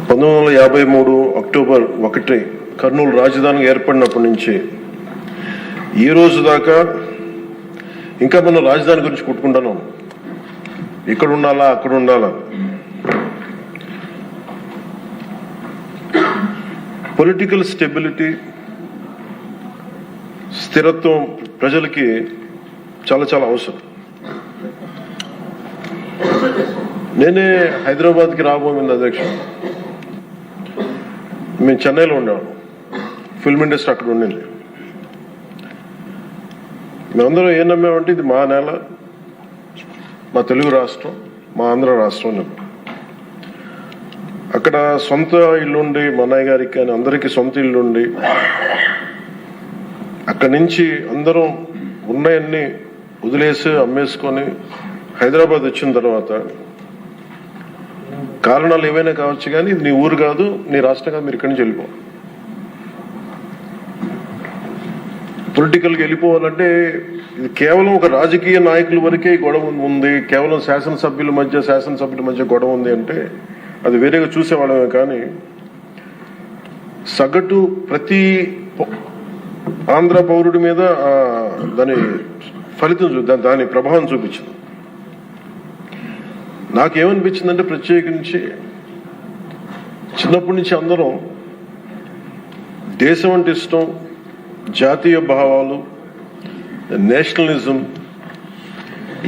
1953 October 1 Kurnool రాజధానిగా ఏర్పడినప్పటి నుంచి ఈ రోజు దాకా ఇంకా మనం రాజధాని గురించి కొట్టుకుంటున్నాం. ఇక్కడ ఉండాలా, అక్కడ ఉండాలా. పొలిటికల్ స్టెబిలిటీ, స్థిరత్వం ప్రజలకి చాలా చాలా అవసరం. నేనే హైదరాబాద్కి రాబోయింది అధ్యక్ష. మేము చెన్నైలో ఉండేవాళ్ళం, ఫిల్మ్ ఇండస్ట్రీ అక్కడ ఉండింది. మేమందరం ఏం నమ్మామంటే ఇది మా నేల, మా తెలుగు రాష్ట్రం, మా ఆంధ్ర రాష్ట్రం. అక్కడ సొంత ఇల్లుండి, మా అన్నయ్య గారికి కానీ అందరికీ సొంత ఇల్లుండి, అక్కడి నుంచి అందరం ఉన్నాయన్నీ వదిలేసి అమ్మేసుకొని హైదరాబాద్ వచ్చిన తర్వాత కారణాలు ఏవైనా కావచ్చు, కానీ ఇది నీ ఊరు కాదు, నీ రాష్ట్రం కాదు, మీరు ఇక్కడి నుంచి వెళ్ళిపో. పొలిటికల్గా వెళ్ళిపోవాలంటే ఇది కేవలం ఒక రాజకీయ నాయకుల వరకే గొడవ ఉంది, కేవలం శాసనసభ్యుల మధ్య గొడవ ఉంది అంటే అది వేరేగా చూసేవాళ్ళమే. కానీ సగటు ప్రతి ఆంధ్ర పౌరుడి మీద దాని ఫలితం, దాని ప్రభావం చూపించింది. నాకేమనిపించిందంటే ప్రత్యేకించి చిన్నప్పటి నుంచి అందరం దేశం అంటే ఇష్టం, జాతీయ భావాలు, నేషనలిజం,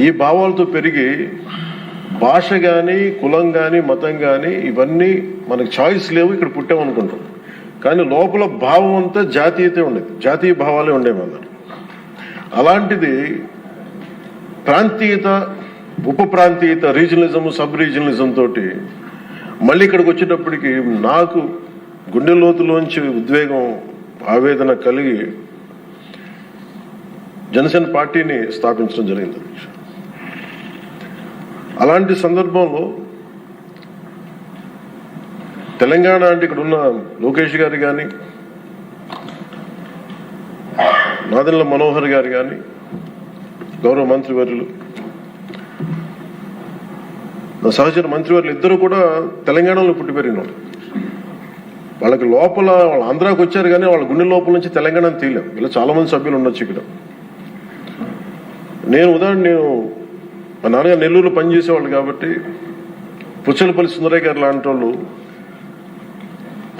ఈ భావాలతో పెరిగి భాష కానీ, కులం కానీ, మతం కానీ ఇవన్నీ మనకు చాయిస్ లేవు, ఇక్కడ పుట్టామనుకుంటాం. కానీ లోపల భావం అంతా జాతీయతే ఉండేది, జాతీయ భావాలే ఉండేవి అందరు. అలాంటిది ప్రాంతీయత, ఉప ప్రాంతీయత, రీజనలిజం, సబ్ రీజనలిజం తోటి మళ్ళీ ఇక్కడికి వచ్చేటప్పటికి నాకు గుండె లోతులోంచి ఉద్వేగం, ఆవేదన కలిగి జనసేన పార్టీని స్థాపించడం జరిగింది. అలాంటి సందర్భంలో తెలంగాణ అంటే ఇక్కడ ఉన్న లోకేష్ గారు కానీ, నాదెండ్ల మనోహర్ గారు కానీ, గౌరవ మంత్రివర్యులు, నా సహచర మంత్రివర్యులు ఇద్దరు కూడా తెలంగాణలో పుట్టి పెరిగిన వాళ్ళు. వాళ్ళకి లోపల వాళ్ళు ఆంధ్రాకి వచ్చారు, కానీ వాళ్ళ గుండె లోపల నుంచి తెలంగాణను తీయలేం. ఇలా చాలా మంది సభ్యులు ఉండొచ్చు ఇక్కడ. నేను మా నాన్నగారు నెల్లూరులో పనిచేసేవాళ్ళు కాబట్టి పుచ్చలపల్లి సుందరయ్య గారు లాంటి వాళ్ళు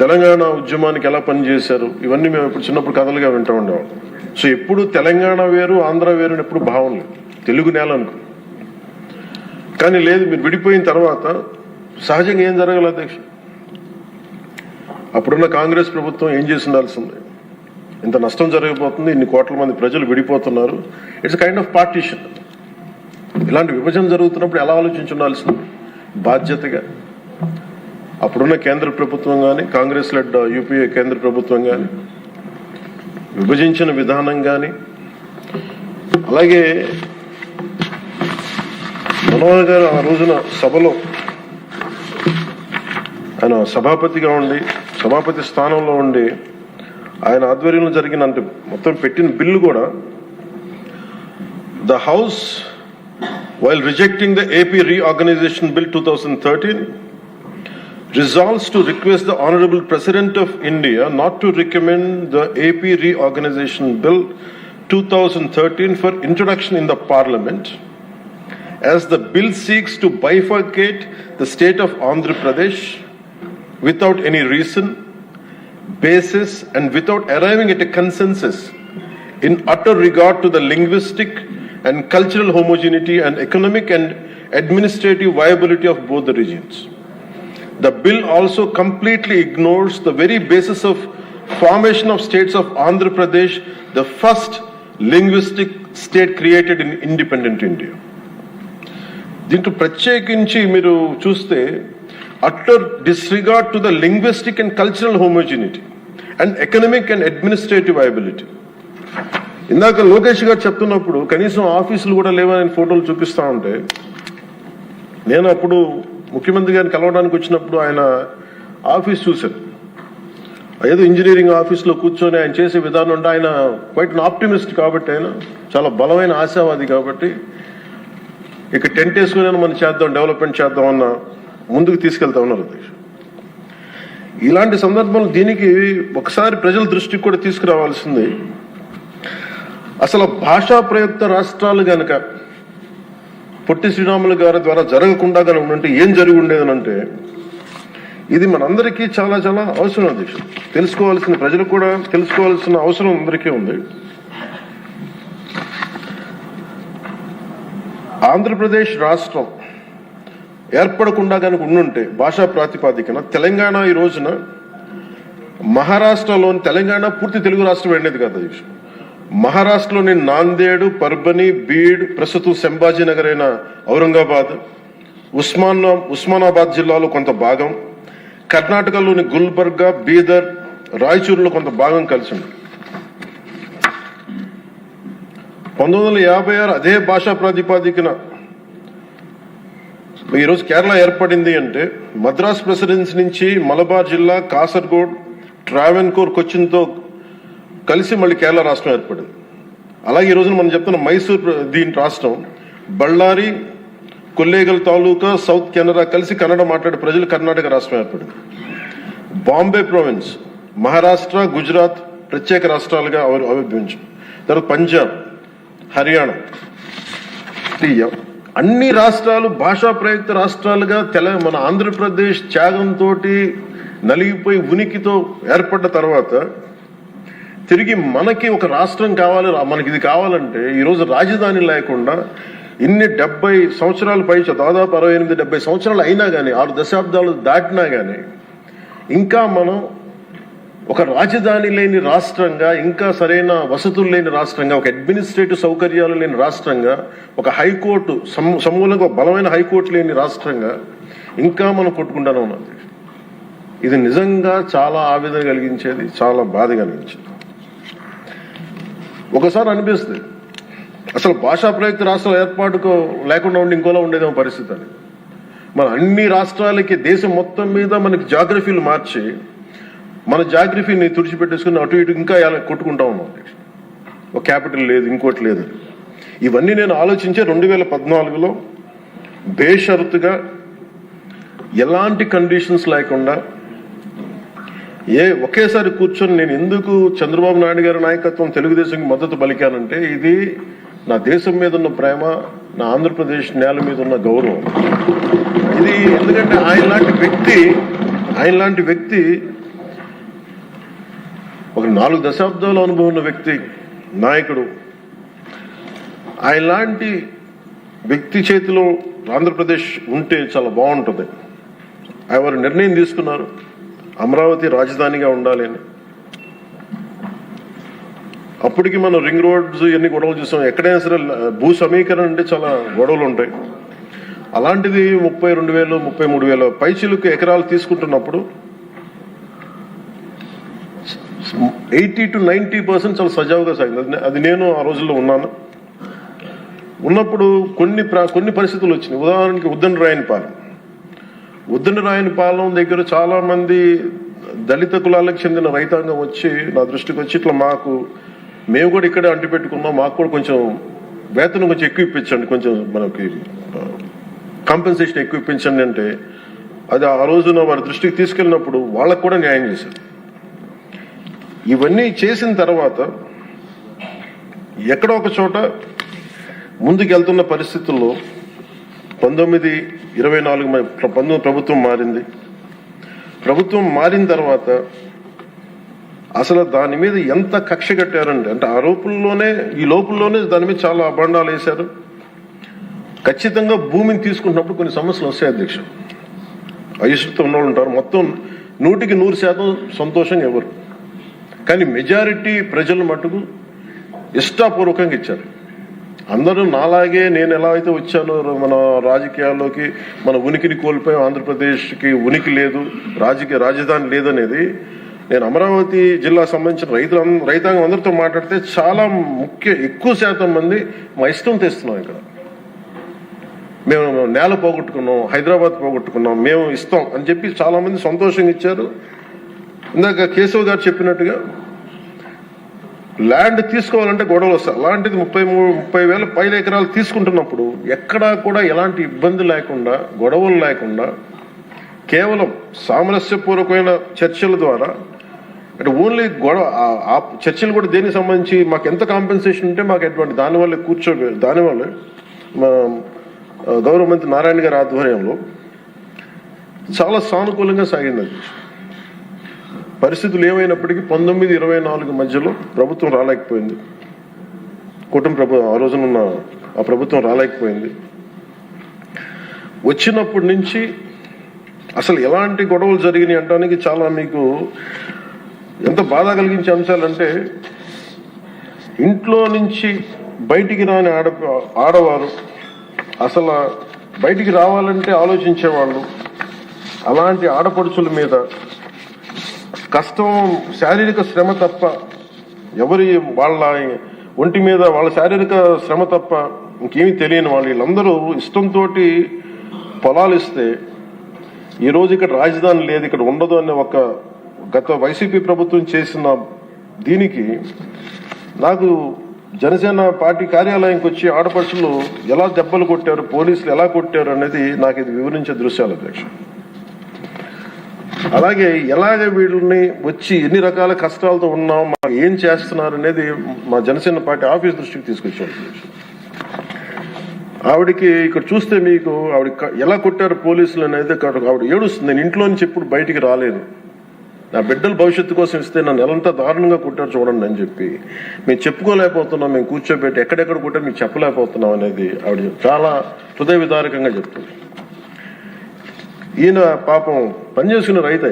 తెలంగాణ ఉద్యమానికి ఎలా పనిచేశారు, ఇవన్నీ మేము ఇప్పుడు చిన్నప్పుడు కథలుగా వింటూ ఉండేవాళ్ళం. సో ఎప్పుడు తెలంగాణ వేరు, ఆంధ్ర వేరు అని ఎప్పుడు భావం లేదు, తెలుగు నేల అనుకో. కానీ లేదు, మీరు విడిపోయిన తర్వాత సహజంగా ఏం జరగాలి అధ్యక్ష? అప్పుడున్న కాంగ్రెస్ ప్రభుత్వం ఏం చేసి ఉండాల్సింది? ఇంత నష్టం జరగబోతుంది, ఇన్ని కోట్ల మంది ప్రజలు విడిపోతున్నారు, ఇట్స్ కైండ్ ఆఫ్ పార్టీషన్. ఇలాంటి విభజన జరుగుతున్నప్పుడు ఎలా ఆలోచించి ఉండాల్సింది? బాధ్యతగా అప్పుడున్న కేంద్ర ప్రభుత్వం కానీ, కాంగ్రెస్ లెడ్ యూపీఏ కేంద్ర ప్రభుత్వం కానీ విభజించిన విధానం కానీ, అలాగే మనోహర్ గారు ఆ రోజున సభలో ఆయన సభాపతిగా ఉండి, సభాపతి స్థానంలో ఉండి ఆయన ఆధ్వర్యంలో జరిగిన అంటే మొత్తం పెట్టిన బిల్లు కూడా, the house while rejecting the AP Reorganization Bill 2013 resolves to request the Honorable President of India not to recommend the AP Reorganization Bill 2013 for introduction in the Parliament, as the bill seeks to bifurcate the state of Andhra Pradesh without any reason, basis, and without arriving at a consensus in utter regard to the linguistic and cultural homogeneity and economic and administrative viability of both the regions. The bill also completely ignores the very basis of formation of states of Andhra Pradesh, the first linguistic state created in independent India. దీంట్లో ప్రత్యేకించి మీరు చూస్తే utter disregard to the linguistic and cultural homogeneity and economic and administrative viability. ఇందాక లోకేష్ గారు చెప్తున్నప్పుడు కనీసం ఆఫీసులు కూడా లేవని ఫోటోలు చూపిస్తా ఉంటే, నేను అప్పుడు ముఖ్యమంత్రి గారిని కలవడానికి వచ్చినప్పుడు ఆయన ఆఫీస్ చూశాను. ఏదో ఇంజనీరింగ్ ఆఫీస్లో కూర్చొని ఆయన చేసే విధానం అంటే ఆయన క్వైట్ అన్ ఆప్టిమిస్ట్ కాబట్టి, ఆయన చాలా బలమైన ఆశావాది కాబట్టి ఇక టెంట్ వేసుకుని మనం చేద్దాం, డెవలప్మెంట్ చేద్దాం అన్న ముందుకు తీసుకెళ్తా ఉన్నారు అధ్యక్ష. ఇలాంటి సందర్భంలో దీనికి ఒకసారి ప్రజల దృష్టికి కూడా తీసుకురావాల్సింది. అసలు భాషా ప్రయుక్త రాష్ట్రాలు గనక పొట్టి శ్రీరాములు గారి ద్వారా జరగకుండా కనుక ఉంటే ఏం జరిగి ఉండేదనంటే, ఇది మనందరికీ చాలా చాలా అవసరం. అధ్యక్షుడు తెలుసుకోవాల్సిన, ప్రజలు కూడా తెలుసుకోవాల్సిన అవసరం అందరికీ ఉంది. ఆంధ్రప్రదేశ్ రాష్ట్రం ఏర్పడకుండా కనుక ఉండుంటే భాషా ప్రాతిపాదికన తెలంగాణ ఈ రోజున మహారాష్ట్రలోని, తెలంగాణ పూర్తి తెలుగు రాష్ట్రం వెళ్ళేది కాదు అధ్యక్షుడు. మహారాష్ట్రలోని నాందేడ్, పర్బని, బీడ్, ప్రస్తుతం సంభాజీనగర్ అయిన ఔరంగాబాద్, ఉస్మానాబాద్ జిల్లాలో కొంత భాగం, కర్ణాటకలోని గుల్బర్గా, బీదర్, రాయచూరులో కొంత భాగం కలిసి ఉంది. 1956 అదే భాషా ప్రాతిపాదికన ఈరోజు కేరళ ఏర్పడింది అంటే, మద్రాస్ ప్రెసిడెన్సీ నుంచి మలబార్ జిల్లా, కాసర్గోడ్, ట్రావెన్కోర్, కొచ్చిన్తో కలిసి మళ్ళీ కేరళ రాష్ట్రం ఏర్పడింది. అలాగే ఈ రోజున మనం చెప్తున్న మైసూర్ దీని రాష్ట్రం, బళ్ళారి, కొల్లేగల్ తాలూకా, సౌత్ కెనరా కలిసి కన్నడ మాట్లాడే ప్రజలు కర్ణాటక రాష్ట్రం ఏర్పడింది. బాంబే ప్రావిన్స్, మహారాష్ట్ర, గుజరాత్ ప్రత్యేక రాష్ట్రాలుగా ఆవిర్భవించాయి. తర్వాత పంజాబ్, హర్యానా, అన్ని రాష్ట్రాలు భాషా ప్రయుక్త రాష్ట్రాలుగా మన ఆంధ్రప్రదేశ్ త్యాగంతో నలిగిపోయి ఉనికితో ఏర్పడ్డ తర్వాత తిరిగి మనకి ఒక రాష్ట్రం కావాలి, మనకి ఇది కావాలంటే ఈరోజు రాజధాని లేకుండా ఇన్ని 70 సంవత్సరాల పై, దాదాపు 68-70 సంవత్సరాలు అయినా కానీ, 6 దశాబ్దాలు దాటినా కానీ ఇంకా మనం ఒక రాజధాని లేని రాష్ట్రంగా, ఇంకా సరైన వసతులు లేని రాష్ట్రంగా, ఒక అడ్మినిస్ట్రేటివ్ సౌకర్యాలు లేని రాష్ట్రంగా, ఒక హైకోర్టు సమూలంగా బలమైన హైకోర్టు లేని రాష్ట్రంగా ఇంకా మనం కొట్టుకుంటానే ఉన్నాం. ఇది నిజంగా చాలా ఆవేదన కలిగించేది, చాలా బాధ కలిగించేది. ఒకసారి అనిపిస్తుంది అసలు భాషా ప్రయుక్త రాష్ట్రాల ఏర్పాటుకు లేకుండా ఉండి ఇంకోలా ఉండేదేమో పరిస్థితి అని. మన అన్ని రాష్ట్రాలకి, దేశం మొత్తం మీద మనకి జాగ్రఫీలు మార్చి మన జాగ్రఫీని తుడిచిపెట్టేసుకుని అటు ఇటు ఇంకా కొట్టుకుంటా ఉన్నాం. ఒక క్యాపిటల్ లేదు, ఇంకోటి లేదు. ఇవన్నీ నేను ఆలోచించే 2014లో బేషరతుగా ఎలాంటి కండిషన్స్ లేకుండా ఒకేసారి కూర్చొని నేను ఎందుకు చంద్రబాబు నాయుడు గారి నాయకత్వం, తెలుగుదేశంకి మద్దతు పలికానంటే, ఇది నా దేశం మీద ఉన్న ప్రేమ, నా ఆంధ్రప్రదేశ్ నేల మీద ఉన్న గౌరవం. ఇది ఎందుకంటే ఆయన లాంటి వ్యక్తి ఒక 4 దశాబ్దాల అనుభవం ఉన్న వ్యక్తి, నాయకుడు. ఆయన లాంటి వ్యక్తి చేతిలో ఆంధ్రప్రదేశ్ ఉంటే చాలా బాగుంటుంది. వారు నిర్ణయం తీసుకున్నారు అమరావతి రాజధానిగా ఉండాలి అని. అప్పటికి మనం రింగ్ రోడ్స్ ఎన్ని గొడవలు చూసాం. ఎక్కడైనా సరే భూ సమీకరణ అంటే చాలా గొడవలు ఉంటాయి. అలాంటిది 32,000 33,000 పైచిలుకు ఎకరాలు తీసుకుంటున్నప్పుడు 80 to 90% చాలా సజావుగా సాగింది. అది నేను ఆ రోజుల్లో ఉన్నప్పుడు కొన్ని పరిస్థితులు వచ్చినాయి. ఉదాహరణకి ఉద్దండరాయనిపాలెం దగ్గర చాలా మంది దళిత కులాలకు చెందిన రైతాంగం వచ్చి నా దృష్టికి వచ్చి, ఇట్లా మేము కూడా ఇక్కడే అంటి పెట్టుకున్నాం, మాకు కూడా కొంచెం వేతనం కొంచెం ఎక్కువ ఇప్పించండి, కొంచెం మనకి కాంపెన్సేషన్ ఎక్కువ ఇప్పించండి అంటే, అది ఆ రోజున వారి దృష్టికి తీసుకెళ్ళినప్పుడు వాళ్ళకు కూడా న్యాయం చేశారు. ఇవన్నీ చేసిన తర్వాత ఎక్కడో ఒక చోట ముందుకు వెళ్తున్న పరిస్థితుల్లో 1924 ప్రభుత్వం మారింది. ప్రభుత్వం మారిన తర్వాత అసలు దాని మీద ఎంత కక్ష కట్టారంటే, అంటే ఈ లోపుల్లోనే దాని మీద చాలా అభండాలు వేశారు. ఖచ్చితంగా భూమిని తీసుకుంటున్నప్పుడు కొన్ని సమస్యలు వస్తాయి అధ్యక్ష. అయిష్టత ఉన్నోళ్ళు ఉంటారు. మొత్తం 100% సంతోషంగా ఎవరు, కానీ మెజారిటీ ప్రజలు మటుకు ఇష్టాపూర్వకంగా ఇచ్చారు. అందరూ నాలాగే నేను ఎలా అయితే వచ్చానో మన రాజకీయాల్లోకి, మన ఉనికిని కోల్పోయాం, ఆంధ్రప్రదేశ్కి ఉనికి లేదు, రాజధాని లేదనేది నేను అమరావతి జిల్లా సంబంధించిన రైతాంగం అందరితో మాట్లాడితే చాలా ఎక్కువ శాతం మంది మా ఇష్టం తెస్తున్నాం. ఇక్కడ మేము నేల పోగొట్టుకున్నాం, హైదరాబాద్ పోగొట్టుకున్నాం, మేము ఇస్తాం అని చెప్పి చాలా మంది సంతోషంగా ఇచ్చారు. ఇందాక కేశవ్ గారు చెప్పినట్టుగా ల్యాండ్ తీసుకోవాలంటే గొడవలు వస్తాయి. అలాంటిది 30,000 పైన ఎకరాలు తీసుకుంటున్నప్పుడు ఎక్కడా కూడా ఎలాంటి ఇబ్బంది లేకుండా, గొడవలు లేకుండా కేవలం సామరస్యపూర్వకమైన చర్చల ద్వారా అంటే ఓన్లీ గొడవ ఆ చర్చలు కూడా దేనికి సంబంధించి మాకు ఎంత కాంపెన్సేషన్ ఉంటే మాకు ఎటువంటి దానివల్ల దానివల్ల మా గౌరవ మంత్రి నారాయణ గారి ఆధ్వర్యంలో చాలా సానుకూలంగా సాగింది. పరిస్థితులు ఏమైనప్పటికీ 19-24 మధ్యలో ప్రభుత్వం రాలేకపోయింది. ఆ రోజునున్న ఆ ప్రభుత్వం రాలేకపోయింది. వచ్చినప్పటి నుంచి అసలు ఎలాంటి గొడవలు జరిగినాయి అంటానికి చాలా మీకు ఎంత బాధ కలిగించే అంశాలంటే, ఇంట్లో నుంచి బయటికి రాని ఆడవారు అసలు బయటికి రావాలంటే ఆలోచించేవాళ్ళు. అలాంటి ఆడపడుచుల మీద కష్టం, శారీరక శ్రమ తప్ప వాళ్ళ ఒంటి మీద వాళ్ళ శారీరక శ్రమ తప్ప ఇంకేమీ తెలియని వాళ్ళు వీళ్ళందరూ ఇష్టంతో పొలాలు ఇస్తే ఈరోజు ఇక్కడ రాజధాని లేదు, ఇక్కడ ఉండదు అనే ఒక గత వైసీపీ ప్రభుత్వం చేసిన దీనికి నాకు జనసేన పార్టీ కార్యాలయంకి వచ్చి ఆడపడుచులు ఎలా దెబ్బలు కొట్టారు, పోలీసులు ఎలా కొట్టారు అనేది నాకు ఇది వివరించే దృశ్యాలు అధ్యక్ష. అలాగే ఎలాగ వీళ్ళని వచ్చి ఎన్ని రకాల కష్టాలతో ఉన్నాం, మాకు ఏం చేస్తున్నారు అనేది మా జనసేన పార్టీ ఆఫీస్ దృష్టికి తీసుకొచ్చాం అధ్యక్ష. ఆవిడికి ఇక్కడ చూస్తే మీకు ఆవిడ ఎలా కొట్టారు పోలీసులు అనేది ఆవిడ ఏడుస్తుంది. నేను ఇంట్లో నుంచి ఎప్పుడు బయటికి రాలేదు, నా బిడ్డల భవిష్యత్తు కోసం ఇస్తే నన్ను ఎలాంతా దారుణంగా కొట్టారు చూడండి అని చెప్పి మేము చెప్పుకోలేకపోతున్నాం, మేము కూర్చోబెట్టి ఎక్కడెక్కడ కొట్టారు మీకు చెప్పలేకపోతున్నాం అనేది ఆవిడ చాలా హృదయ విదారకంగా చెప్తుంది. ఈయన పాపం పనిచేసుకున్న రైతే,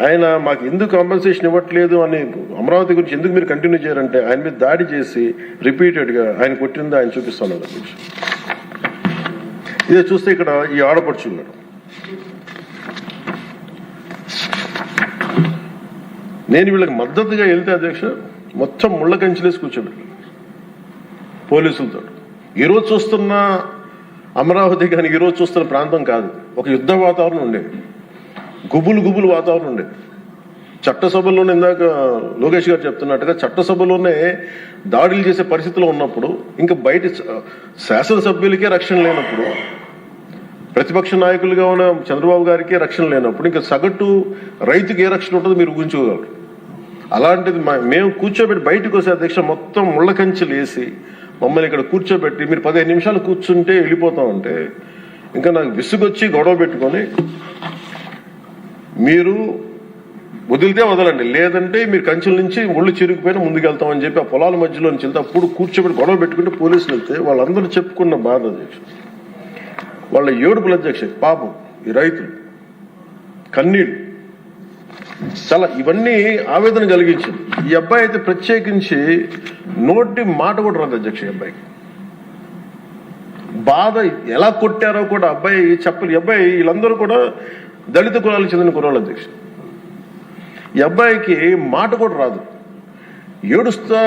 ఆయన మాకు ఎందుకు కాంపెన్సేషన్ ఇవ్వట్లేదు అని అమరావతి గురించి ఎందుకు మీరు కంటిన్యూ చేయారంటే ఆయన మీద దాడి చేసి రిపీటెడ్గా ఆయన కొట్టింది ఆయన చూపిస్తున్నారు. ఇదే చూస్తే ఇక్కడ ఈ ఆడపడుచున్నాడు. నేను వీళ్ళకి మద్దతుగా వెళ్తే అధ్యక్ష మొత్తం ముళ్ళ కంచెలేసి కూర్చోబెట్టాను పోలీసులతో. ఈరోజు చూస్తున్న అమరావతి కానీ ఈరోజు చూస్తున్న ప్రాంతం కాదు, ఒక యుద్ధ వాతావరణం ఉండేది, గుబులు వాతావరణం ఉండేది. చట్టసభల్లోనే ఇందాక లోకేష్ గారు చెప్తున్నట్టుగా చట్టసభలోనే దాడులు చేసే పరిస్థితిలో ఉన్నప్పుడు, ఇంకా బయట శాసనసభ్యులకే రక్షణ లేనప్పుడు, ప్రతిపక్ష నాయకులుగా ఉన్న చంద్రబాబు గారికి రక్షణ లేనప్పుడు, ఇంకా సగటు రైతుకి ఏ రక్షణ ఉంటుందో మీరు ఊహించుకోగలరు. అలాంటిది మేము కూర్చోబెట్టి బయటకు వస్తే అధ్యక్ష మొత్తం ముళ్ళ కంచెలు వేసి మమ్మల్ని ఇక్కడ కూర్చోబెట్టి మీరు 15 నిమిషాలు కూర్చుంటే వెళ్ళిపోతామంటే ఇంకా నాకు విసుగొచ్చి గొడవ పెట్టుకొని మీరు వదిలితే వదలండి, లేదంటే మీరు కంచెల నుంచి ఒళ్ళు చిరిగిపోయినా ముందుకెళ్తామని చెప్పి ఆ పొలాల మధ్యలో నుంచి వెళ్తే అప్పుడు కూర్చోబెట్టి గొడవ పెట్టుకుంటే పోలీసులు వెళ్తే వాళ్ళందరూ చెప్పుకున్న బాధ అధ్యక్ష, వాళ్ళ ఏడుపుల అధ్యక్ష, పాపం ఈ రైతులు కన్నీళ్ళు చాలా ఇవన్నీ ఆవేదన కలిగించింది. ఈ అబ్బాయి అయితే ప్రత్యేకించి నోటి మాట కూడా రాదు అధ్యక్ష. ఈ అబ్బాయికి బాధ ఎలా కొట్టారో కూడా అబ్బాయి చెప్పలేదు. ఈ అబ్బాయి వీళ్ళందరూ కూడా దళిత కులాలకు చెందిన కులాలు అధ్యక్ష. ఈ అబ్బాయికి మాట కూడా రాదు, ఏడుస్తా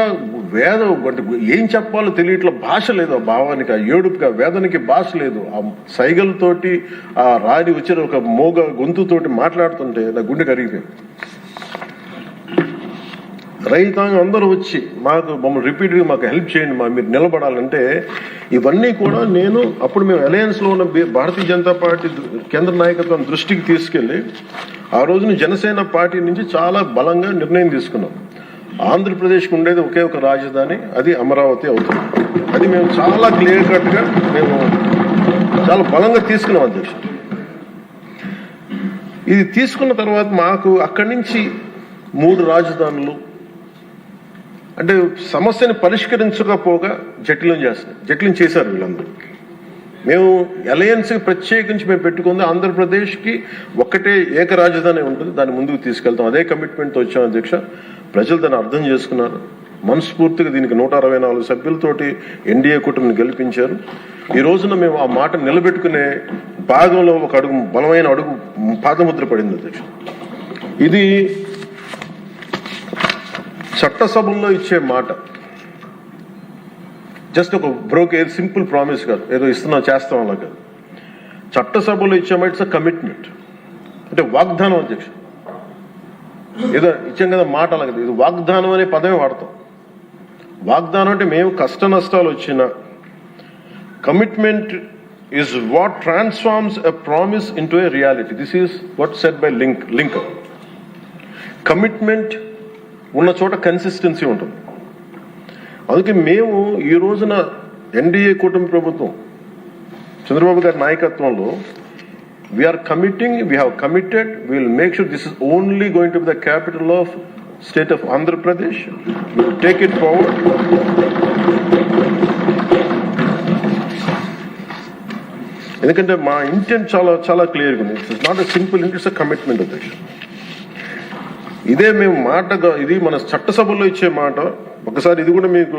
అంటే ఏం చెప్పాలో తెలియట్ల, భాష లేదు ఆ భావానికి, ఆ ఏడుపుకి, ఆ వేదనకి భాష లేదు. ఆ సైగలతోటి ఆ రాని వచ్చిన ఒక మోగ గొంతుతోటి మాట్లాడుతుంటే నా గుండె కరిగిపోయింది. రైతాంగం అందరూ వచ్చి మమ్మల్ని రిపీటెడ్గా మాకు హెల్ప్ చేయండి, మీరు నిలబడాలంటే ఇవన్నీ కూడా నేను అప్పుడు మేము అలయన్స్లో ఉన్న భారతీయ జనతా పార్టీ కేంద్ర నాయకత్వం దృష్టికి తీసుకెళ్లి ఆ రోజున జనసేన పార్టీ నుంచి చాలా బలంగా నిర్ణయం తీసుకున్నాం. ఆంధ్రప్రదేశ్కి ఉండేది ఒకే ఒక రాజధాని, అది అమరావతి అవుతుంది. అది మేము చాలా క్లియర్ కట్గా మేము చాలా బలంగా తీసుకున్నాం అధ్యక్ష. ఇది తీసుకున్న తర్వాత మాకు అక్కడి నుంచి 3 రాజధానులు అంటే సమస్యని పరిష్కరించకపోగా జటిలం చేశారు వీళ్ళందరూ. మేము అలయన్స్కి ప్రత్యేకించి మేము పెట్టుకుంది ఆంధ్రప్రదేశ్కి ఒక్కటే ఏక రాజధాని ఉంటుంది, దాన్ని ముందుకు తీసుకెళ్తాం, అదే కమిట్మెంట్తో వచ్చాం అధ్యక్ష. ప్రజలు దాన్ని అర్థం చేసుకున్నారు, మనస్ఫూర్తిగా దీనికి 164 సభ్యులతోటి ఎన్డీఏ కూటమిని గెలిపించారు. ఈ రోజున మేము ఆ మాట నిలబెట్టుకునే భాగంలో ఒక అడుగు బలమైన అడుగు పాదముద్ర పడింది అధ్యక్ష. ఇది చట్టసభల్లో ఇచ్చే మాట జస్ట్ ఒక సింపుల్ ప్రామిస్ కాదు, ఏదో చేస్తాం అలా కాదు. చట్టసభలో ఇచ్చే మాట ఇట్స్ అ కమిట్మెంట్, అంటే వాగ్దానం అధ్యక్ష. ఏదో ఇచ్చాం కదా మాట అలా కదా, ఇది వాగ్దానం అనే పదమే వాడతాం. వాగ్దానం అంటే మేము కష్ట నష్టాలు వచ్చిన commitment is what transforms a promise into a reality. This is what said by Lincoln. Commitment ఉన్న చోట కన్సిస్టెన్సీ ఉంటుంది. అందుకే మేము ఈ రోజున ఎన్డీఏ కూటమి ప్రభుత్వం చంద్రబాబు గారి నాయకత్వంలో we're committing, we have committed, will make sure this is only going to be the capital of state of Andhra Pradesh. Will take it forward. ఎందుకంటే మా ఇంటెంట్ చాలా చాలా క్లియర్గా ఉంది. It's not a simple intent, it's a commitment అధ్యక్ష. ఇదే మేము మాటగా, ఇది మన చట్టసభలో ఇచ్చే మాట. ఒకసారి ఇది కూడా మీకు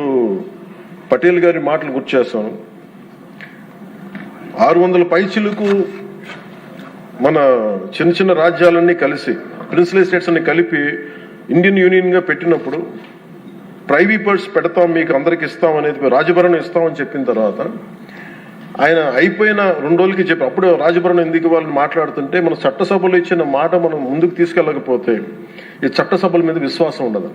పటేల్ గారి మాటలు గుర్తు చేస్తాను. 600 పైచిలకు మన చిన్న చిన్న రాజ్యాలన్నీ కలిసి, ప్రిన్సిపల్ స్టేట్స్ అన్ని కలిపి ఇండియన్ యూనియన్ గా పెట్టినప్పుడు ప్రైవీ పర్స్ పెడతాం, మీకు అందరికి ఇస్తాం అనేది, రాజభరణం ఇస్తామని చెప్పిన తర్వాత ఆయన అయిపోయిన 2 రోజులకి చెప్పి అప్పుడు రాజభరణం ఎందుకు వాళ్ళని మాట్లాడుతుంటే, మన చట్టసభలో ఇచ్చిన మాట మనం ముందుకు తీసుకెళ్ళకపోతే ఈ చట్టసభల మీద విశ్వాసం ఉండదు.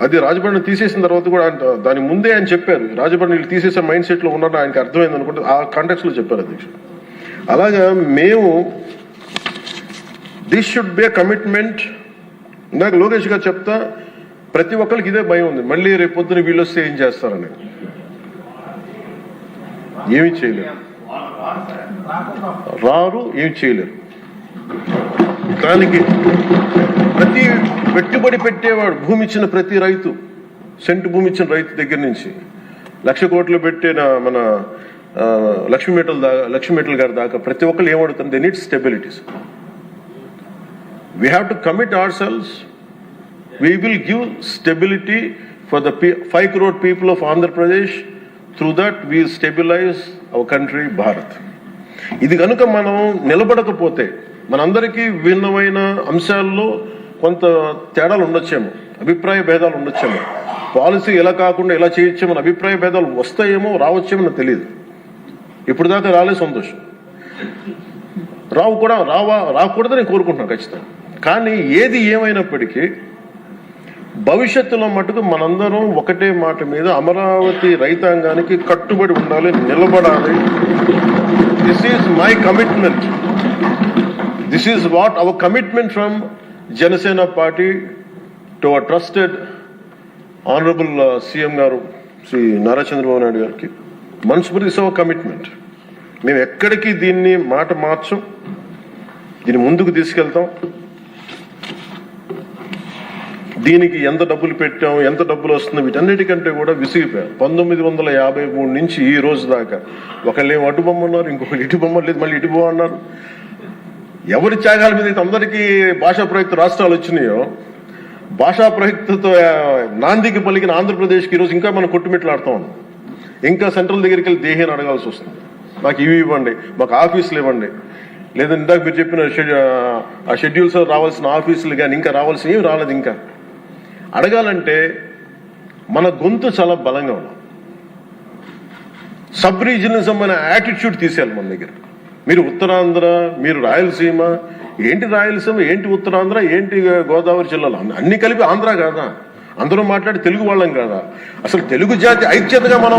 అది రాజభరణం తీసేసిన తర్వాత కూడా దాని ముందే ఆయన చెప్పారు, రాజభరణం తీసేసే మైండ్ సెట్ లో ఉన్నారని ఆయనకి అర్థమైంది అనుకుంటే ఆ కాంటెక్స్ట్ లో చెప్పారు అధ్యక్ష. అలాగా మేము this should be a commitment. ఇందాక లోకేష్ గారు చెప్తా, ప్రతి ఒక్కరికి ఇదే భయం ఉంది, మళ్ళీ రేపు పొద్దున వీళ్ళు వస్తే ఏం చేస్తారని. ఏమి చేయలేరు, రారు, ఏమి చేయలేరు. దానికి ప్రతి పెట్టుబడి పెట్టేవాడు, భూమి ఇచ్చిన ప్రతి రైతు, సెంటు భూమి ఇచ్చిన రైతు దగ్గర నుంచి 1,00,000 కోట్లు పెట్టిన మన లక్ష్మీ గారి దాకా ప్రతి ఒక్కరు ఏమడుతుంది, they need stabilities. We have to commit ourselves. We will give stability for the 5 crore people of Andhra Pradesh. Through that we stabilize our country, Bharat. ఇది కనుక మనం నిలబడకపోతే మనందరికీ భిన్నమైన అంశాల్లో కొంత తేడాలు ఉండొచ్చేమో, అభిప్రాయ భేదాలు ఉండొచ్చేమో, పాలసీ ఎలా కాకుండా ఎలా చేయొచ్చేమో అభిప్రాయ భేదాలు వస్తాయేమో, రావచ్చేమో నాకు తెలియదు. ఇప్పుడు దాకా రాలే, సంతోషం. రాకూడదని కోరుకుంటున్నాను ఖచ్చితంగా. కానీ ఏది ఏమైనప్పటికీ భవిష్యత్తులో మటుకు మనందరం ఒకటే మాట మీద అమరావతి రైతాంగానికి కట్టుబడి ఉండాలి, నిలబడాలి. This is my commitment. This is what our commitment from Janasena party to our trusted honourable CM గారు శ్రీ నారా చంద్రబాబు నాయుడు గారికి. మనస్ఫూర్తి ఇస్ అవర్ కమిట్మెంట్. మేము ఎక్కడికి దీన్ని మాట మార్చం, దీన్ని ముందుకు తీసుకెళ్తాం. దీనికి ఎంత డబ్బులు పెట్టాం, ఎంత డబ్బులు వస్తుంది, వీటన్నిటికంటే కూడా విసిగిపోయాం. 1953 నుంచి ఈ రోజు దాకా ఒకళ్ళేం అటు బొమ్మన్నారు, ఇంకొకరు ఇటు బొమ్మ లేదు, మళ్ళీ ఇటు బొమ్మ అన్నారు. ఎవరి త్యాగాల మీద అయితే అందరికీ భాషా ప్రయుక్త రాష్ట్రాలు వచ్చినాయో, భాషా ప్రయుక్తతో నాందికి పలికిన ఆంధ్రప్రదేశ్కి ఈరోజు ఇంకా మనం కొట్టుమిట్లాడుతూ ఉన్నాం. ఇంకా సెంట్రల్ దగ్గరికి వెళ్ళి దేహాన్ని అడగాల్సి వస్తుంది, మాకు ఇవి ఇవ్వండి, మాకు ఆఫీసులు ఇవ్వండి, లేదా ఇందాక మీరు చెప్పిన ఆ షెడ్యూల్స్ రావాల్సిన ఆఫీసులు కానీ ఇంకా రావాల్సిన ఏమి రాలేదు. ఇంకా అడగాలంటే మన గొంతు చాలా బలంగా ఉన్నాం. సబ్ రీజనలిజం అనే యాటిట్యూడ్ తీసేయాలి మన దగ్గర. మీరు ఉత్తరాంధ్ర, మీరు రాయలసీమ, ఏంటి రాయలసీమ, ఏంటి ఉత్తరాంధ్ర, ఏంటి గోదావరి జిల్లాలో అన్ని కలిపి ఆంధ్ర కాదా? అందరూ మాట్లాడి తెలుగు వాళ్ళం కాదా? అసలు తెలుగు జాతి ఐక్యతగా మనం